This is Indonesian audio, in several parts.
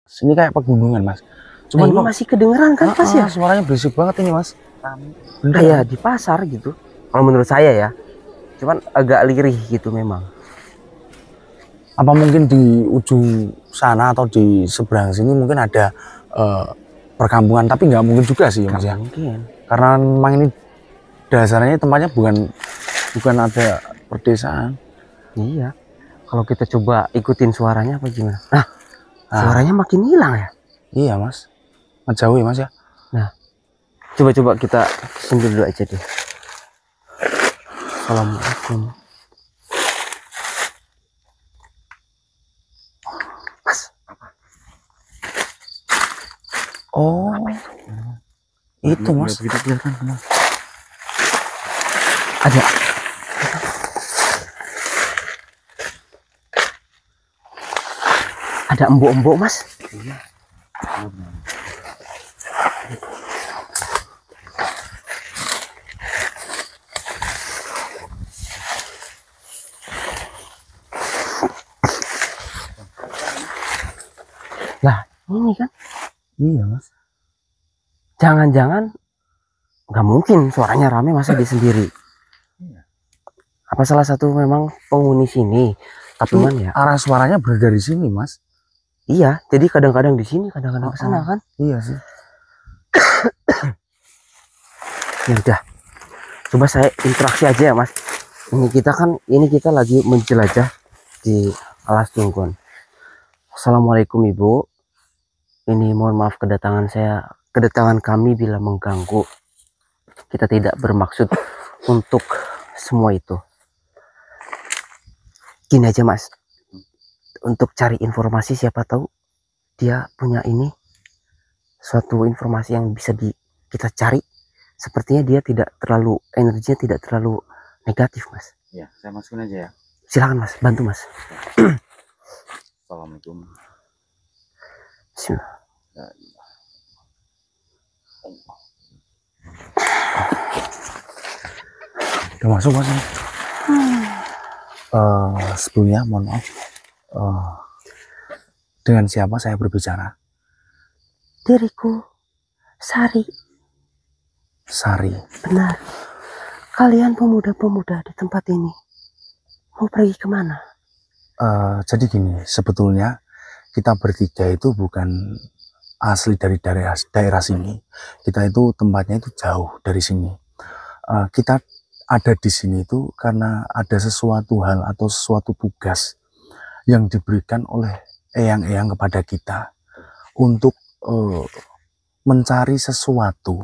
Ini kayak pegunungan, Mas. Cuman ini masih kedengeran kan pas ya? Suaranya berisik banget ini, Mas. Kayak di pasar gitu. Kalau menurut saya ya. Cuman agak lirih gitu memang. Apa mungkin di ujung sana atau di seberang sini mungkin ada perkampungan, tapi nggak mungkin juga sih, Mas ya. Mungkin. Karena memang ini dasarnya tempatnya bukan ada perdesaan. Iya. Kalau kita coba ikutin suaranya apa gimana? Nah, suaranya makin hilang ya. Iya, Mas. Ngejauh ya, Mas ya. Nah, coba kita sendiri dulu aja deh. Assalamualaikum. Mas, apa? Oh, itu Mas. Kita kelihatan semua. Ada. Ada embok-embok, Mas. Iya. Lah, ini kan. Iya, Mas. Jangan-jangan nggak mungkin suaranya rame masa dia sendiri. Apa salah satu memang penghuni sini? Tapi man ya. Arah suaranya berada dari sini, Mas. Iya, jadi kadang-kadang di sini, kadang-kadang ke sana kan? Iya sih. Ya udah. Coba saya interaksi aja ya, Mas. Ini kita lagi menjelajah di Alas Tunggon. Assalamualaikum Ibu. Ini mohon maaf kedatangan kami bila mengganggu. Kita tidak bermaksud untuk semua itu. Gini aja, Mas. Untuk cari informasi, siapa tahu dia punya suatu informasi yang bisa kita cari. Sepertinya dia energinya tidak terlalu negatif, Mas. Ya, saya masukin aja ya. Silakan, Mas, bantu, Mas. Assalamualaikum. Bismillah. Udah masuk, Mas. Sebelumnya mohon maaf. Dengan siapa saya berbicara? Diriku, Sari. Sari. Benar. Kalian pemuda-pemuda di tempat ini mau pergi kemana? Jadi gini, sebetulnya kita bertiga itu bukan asli dari daerah sini. Kita itu tempatnya itu jauh dari sini. Kita ada di sini itu karena ada sesuatu hal atau sesuatu tugas yang diberikan oleh eyang-eyang kepada kita untuk mencari sesuatu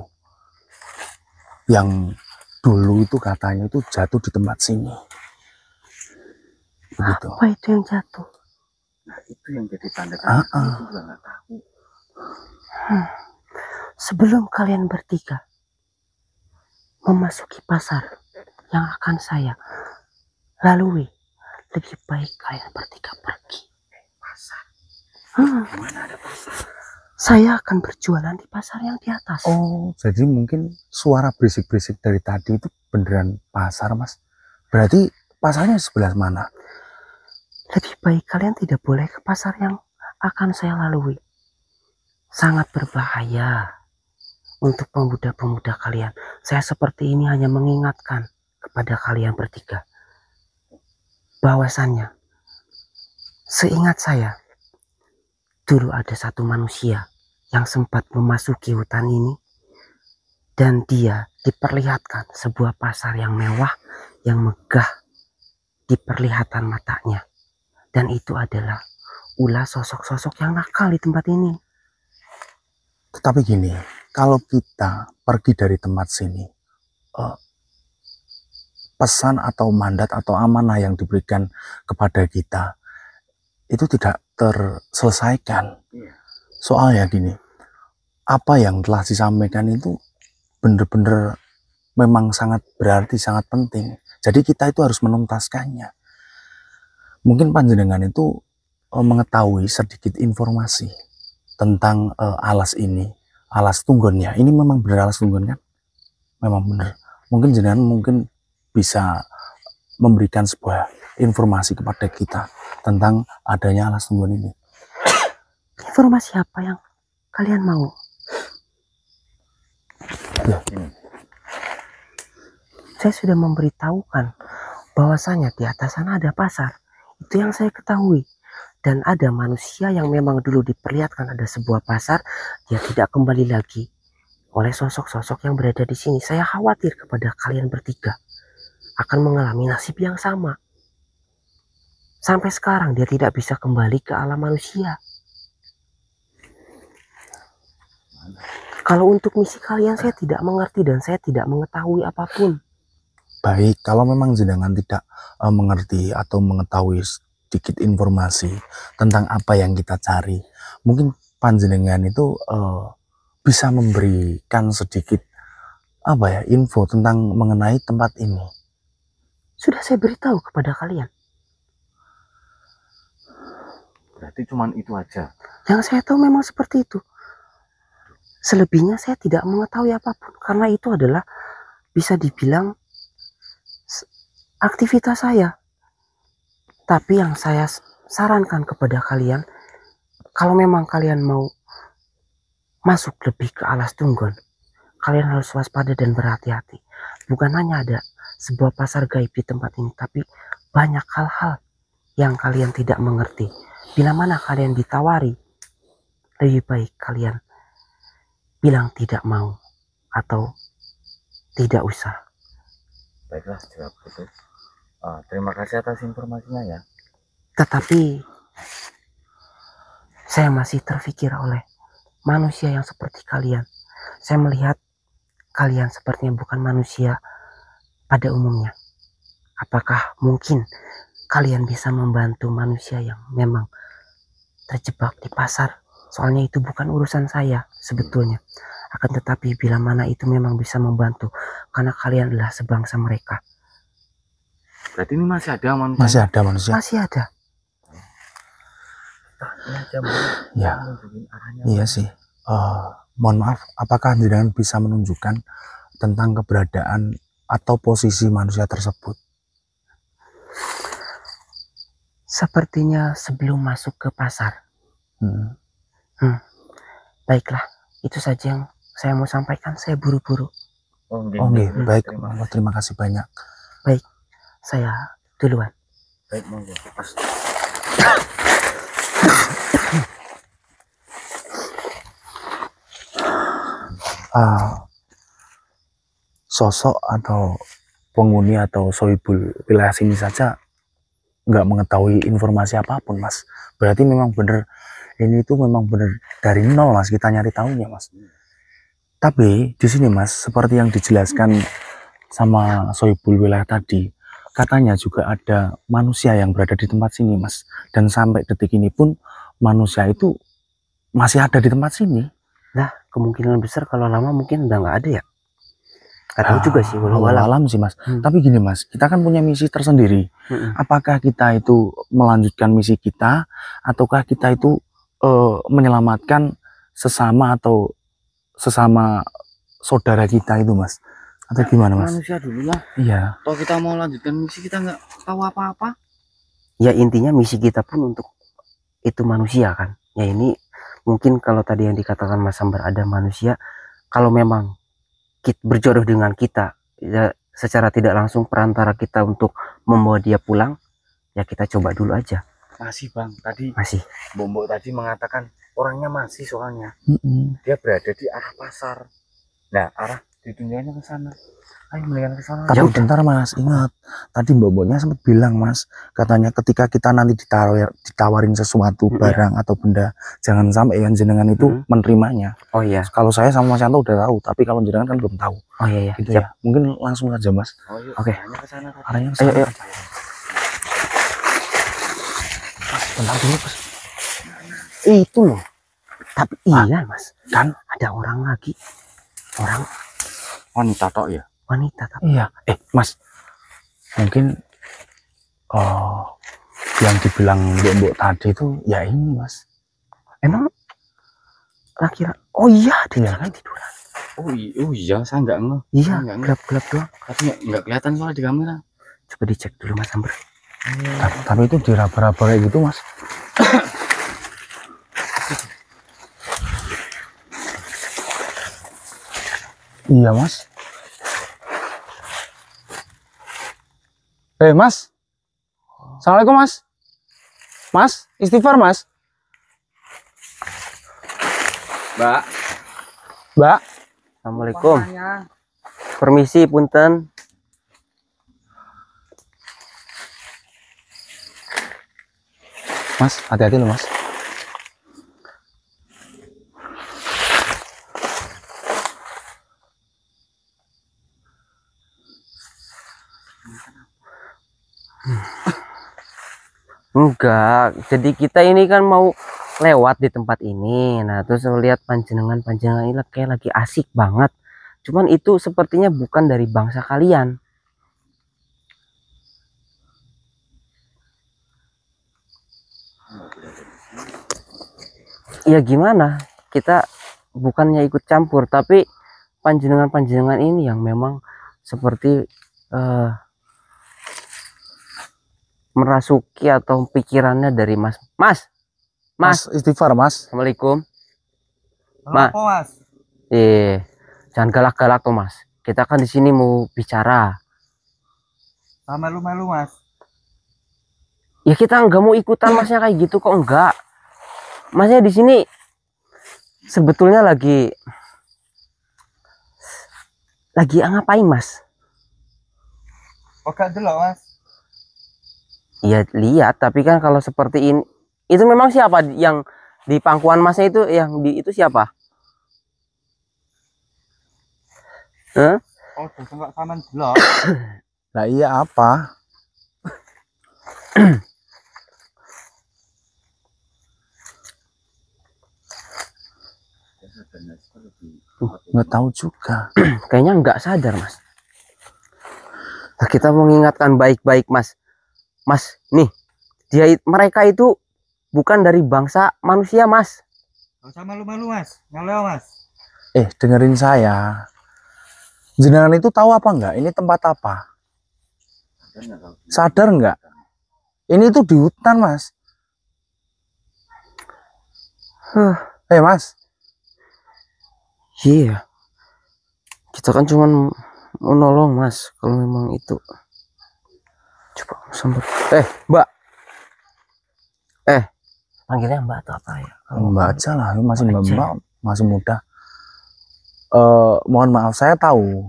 yang dulu itu katanya itu jatuh di tempat sini. Begitu. Apa itu yang jatuh? Nah, itu yang jadi tanda tanya. Aku juga nggak tahu. Sebelum kalian bertiga memasuki pasar yang akan saya lalui, lebih baik kalian bertiga pergi. Pasar? Mana ada pasar? Saya akan berjualan di pasar yang di atas. Oh, jadi mungkin suara berisik-berisik dari tadi itu beneran pasar, Mas. Berarti pasarnya sebelah mana? Lebih baik kalian tidak boleh ke pasar yang akan saya lalui. Sangat berbahaya untuk pemuda-pemuda kalian. Saya seperti ini hanya mengingatkan kepada kalian bertiga. Bahwasannya, seingat saya, dulu ada satu manusia yang sempat memasuki hutan ini dan dia diperlihatkan sebuah pasar yang mewah, yang megah di perlihatan matanya. Dan itu adalah ulah sosok-sosok yang nakal di tempat ini. Tetapi gini, kalau kita pergi dari tempat sini, pesan atau mandat atau amanah yang diberikan kepada kita itu tidak terselesaikan. Soalnya gini, apa yang telah disampaikan itu benar-benar memang sangat berarti, sangat penting. Jadi kita itu harus menuntaskannya. Mungkin panjenengan itu mengetahui sedikit informasi tentang alas ini, alas tunggonnya. Ini memang benar alas tunggon kan? Memang benar. Mungkin jenengan bisa memberikan sebuah informasi kepada kita tentang adanya alas tunggon ini. Informasi apa yang kalian mau? Ya. Saya sudah memberitahukan bahwasanya di atas sana ada pasar. Itu yang saya ketahui. Dan ada manusia yang memang dulu diperlihatkan ada sebuah pasar, dia tidak kembali lagi oleh sosok-sosok yang berada di sini. Saya khawatir kepada kalian bertiga akan mengalami nasib yang sama. Sampai sekarang dia tidak bisa kembali ke alam manusia. Kalau untuk misi kalian saya tidak mengerti dan saya tidak mengetahui apapun. Baik, kalau memang jenengan tidak mengerti atau mengetahui sedikit informasi tentang apa yang kita cari, mungkin panjenengan itu bisa memberikan sedikit info tentang mengenai tempat ini. Sudah saya beritahu kepada kalian. Berarti cuman itu aja. Yang saya tahu memang seperti itu. Selebihnya saya tidak mengetahui apapun karena itu adalah bisa dibilang aktivitas saya. Tapi yang saya sarankan kepada kalian, kalau memang kalian mau masuk lebih ke Alas Tunggon, kalian harus waspada dan berhati-hati. Bukan hanya ada sebuah pasar gaib di tempat ini, tapi banyak hal-hal yang kalian tidak mengerti. Bila mana kalian ditawari, lebih baik kalian bilang tidak mau atau tidak usah. Baiklah, jawab betul. Terima kasih atas informasinya ya. Tetapi saya masih terfikir oleh manusia yang seperti kalian. Saya melihat kalian sepertinya bukan manusia pada umumnya. Apakah mungkin kalian bisa membantu manusia yang memang terjebak di pasar? Soalnya itu bukan urusan saya sebetulnya. Akan tetapi bila mana itu memang bisa membantu, karena kalian adalah sebangsa mereka. Berarti ini masih ada manusia? Masih ada manusia? Masih ada. Ya, iya sih. Mohon maaf, apakah jenengan bisa menunjukkan tentang keberadaan atau posisi manusia tersebut? Sepertinya sebelum masuk ke pasar. Baiklah, itu saja yang saya mau sampaikan. Saya buru-buru. Baik. Terima kasih banyak. Baik, saya duluan. Baik, monggo. Sosok atau penghuni atau sohibul wilayah sini saja nggak mengetahui informasi apapun, Mas. Berarti memang benar ini itu memang benar dari nol, Mas, kita nyari tahunya, Mas. Tapi di sini, Mas, seperti yang dijelaskan sama sohibul wilayah tadi, katanya juga ada manusia yang berada di tempat sini, Mas. Dan sampai detik ini pun manusia itu masih ada di tempat sini. Nah, kemungkinan besar kalau lama mungkin udah nggak ada ya. Gak tahu juga sih, alam sih, Mas. Tapi gini, Mas, kita kan punya misi tersendiri. Apakah kita itu melanjutkan misi kita, ataukah kita itu menyelamatkan sesama atau sesama saudara kita itu, Mas? Atau gimana, Mas? Manusia dulu lah. Iya. Kalau kita mau lanjutkan misi, kita nggak tahu apa-apa. Ya intinya misi kita pun untuk itu manusia kan. Ya ini mungkin kalau tadi yang dikatakan Mas Sambar ada manusia, kalau memang berjodoh dengan kita, ya secara tidak langsung perantara kita untuk membawa dia pulang, ya kita coba dulu aja. Masih, Bang, tadi masih Bombo tadi mengatakan orangnya masih, soalnya dia berada di arah pasar. Nah, arah ditunjukkannya ke sana. Ayo mendingan ke sana. Tapi bentar, Mas, ingat tadi Bombonya sempat bilang, Mas, katanya ketika kita nanti ditawarin sesuatu barang atau benda, jangan sampai yang jenengan itu menerimanya. Oh iya. Kalau saya sama Mas Yanto udah tahu, tapi kalau jenengan kan belum tahu. Oh iya, gitu ya. Mungkin langsung saja, Mas. Oh, iya. Oke. Arahnya ke sana. Ayo. Tenang dulu, Mas. Itu loh. Tapi iya, Mas. Kan ada orang lagi. Orang wanita tok ya? Wanita tapi. Iya. Mas. Mungkin yang dibilang Mbok tadi itu ya ini, Mas. Emang laki-laki. Oh iya, dia kan tiduran. Oh iya, saya nggak ngeh. Iya, gelap-gelap doang. Tapi nggak kelihatan soal di kamera. Coba dicek dulu, Mas Sambar. Tapi itu diraba-raba kayak gitu, Mas. Iya, Mas. Mas. Assalamualaikum, Mas. Mas, istighfar, Mas. Mbak. Mbak. Assalamualaikum. Permisi, punten. Mas, hati-hati loh, Mas. Enggak, jadi kita ini kan mau lewat di tempat ini. Nah, terus lihat panjenengan ini kayak lagi asik banget. Cuman itu sepertinya bukan dari bangsa kalian. Ya gimana? Kita bukannya ikut campur, tapi panjenengan ini yang memang seperti merasuki atau pikirannya dari Mas Istighfar, Mas. Assalamualaikum. Mas. Jangan galak-galak tuh, Mas. Kita kan di sini mau bicara. Sama lu Mas. Ya kita nggak mau ikutan Masnya kayak gitu kok, enggak. Masnya di sini sebetulnya lagi ngapain, Mas? Oke dulu, Mas. Iya lihat, tapi kan kalau seperti ini, itu memang siapa yang di pangkuan Masnya itu, yang di itu siapa? Huh? Oh, enggak saman dulu. Nah, iya apa? Nggak tahu juga. Kayaknya nggak sadar, Mas. Nah, kita mengingatkan baik-baik, Mas. Mas, nih, mereka itu bukan dari bangsa manusia, Mas. Gak usah malu-malu, Mas. Ngaleo, Mas. Dengerin saya. Jenengan itu tahu apa enggak? Ini tempat apa? Sadar enggak? Ini tuh di hutan, Mas. Mas. Iya. Kita kan cuman mau nolong, Mas. Kalau memang itu. Coba sambil. Mbak. Panggilnya Mbak atau apa ya? Mbak aja lah, masih Mbak, masih muda. Mohon maaf, saya tahu.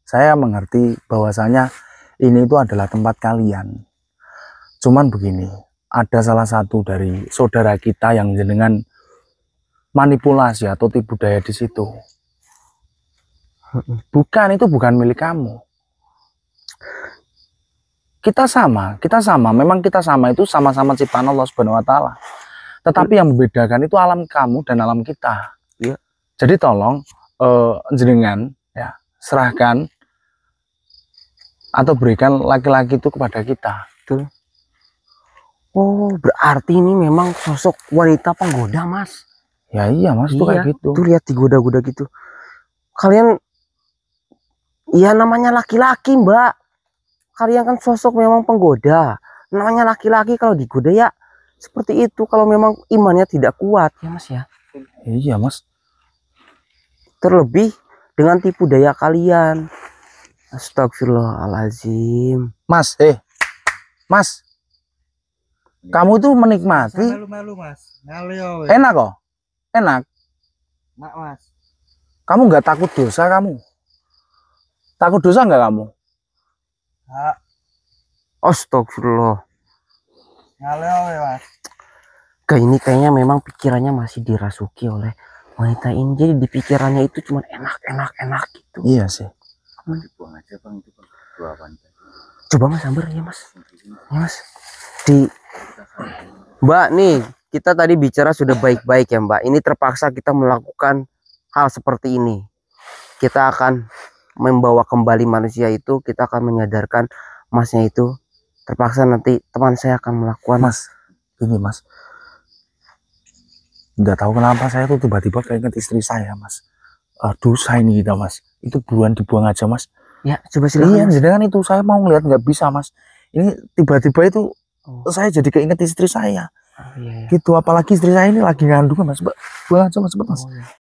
Saya mengerti bahwasanya ini itu adalah tempat kalian. Cuman begini, ada salah satu dari saudara kita yang jenengan manipulasi atau tipu daya di situ. Bukan, itu bukan milik kamu. Kita sama, memang kita sama, itu sama-sama ciptaan Allah Subhanahu wa Ta'ala. Tetapi yang membedakan itu alam kamu dan alam kita. Ya. Jadi tolong jenengan ya serahkan atau berikan laki-laki itu kepada kita. Tuh. Oh, berarti ini memang sosok wanita penggoda, Mas. Ya iya, Mas, tuh kayak gitu. Tuh lihat digoda-goda gitu. Kalian, ya namanya laki-laki, Mbak. Kalian kan sosok memang penggoda. Namanya laki-laki kalau digoda ya seperti itu. Kalau memang imannya tidak kuat, ya Mas ya. Iya, Mas. Terlebih dengan tipu daya kalian. Astagfirullahaladzim. Mas, Mas. Kamu tuh menikmati. Malu-malu, Mas. Ngaleo. Enak kok. Enak. Nak, Mas. Kamu nggak takut dosa kamu? Takut dosa nggak kamu? Hak. Astagfirullah. Ngaleo, Mas. Ini kayaknya memang pikirannya masih dirasuki oleh wanita ini. Jadi di pikirannya itu cuma enak gitu. Iya sih. Dibuang aja, Bang, itu Bang. Coba Mas Amber, ya Mas. Ya Mas. Mbak nih, kita tadi bicara sudah baik-baik ya Mbak. Ini terpaksa kita melakukan hal seperti ini. Kita akan membawa kembali manusia itu. Kita akan menyadarkan Masnya itu. Terpaksa nanti teman saya akan melakukan. Mas, ini Mas. Nggak tahu kenapa saya tuh tiba-tiba keinget istri saya, Mas. Dosa ini kita, Mas. Itu buruan dibuang aja, Mas. Ya, coba silakan. Iya, jenengan itu saya mau ngeliat nggak bisa, Mas. Ini tiba-tiba itu saya jadi keinget istri saya. Iya. Gitu, apalagi istri saya ini lagi ngandung, Mas. Buang aja, Mas, cepet, Mas.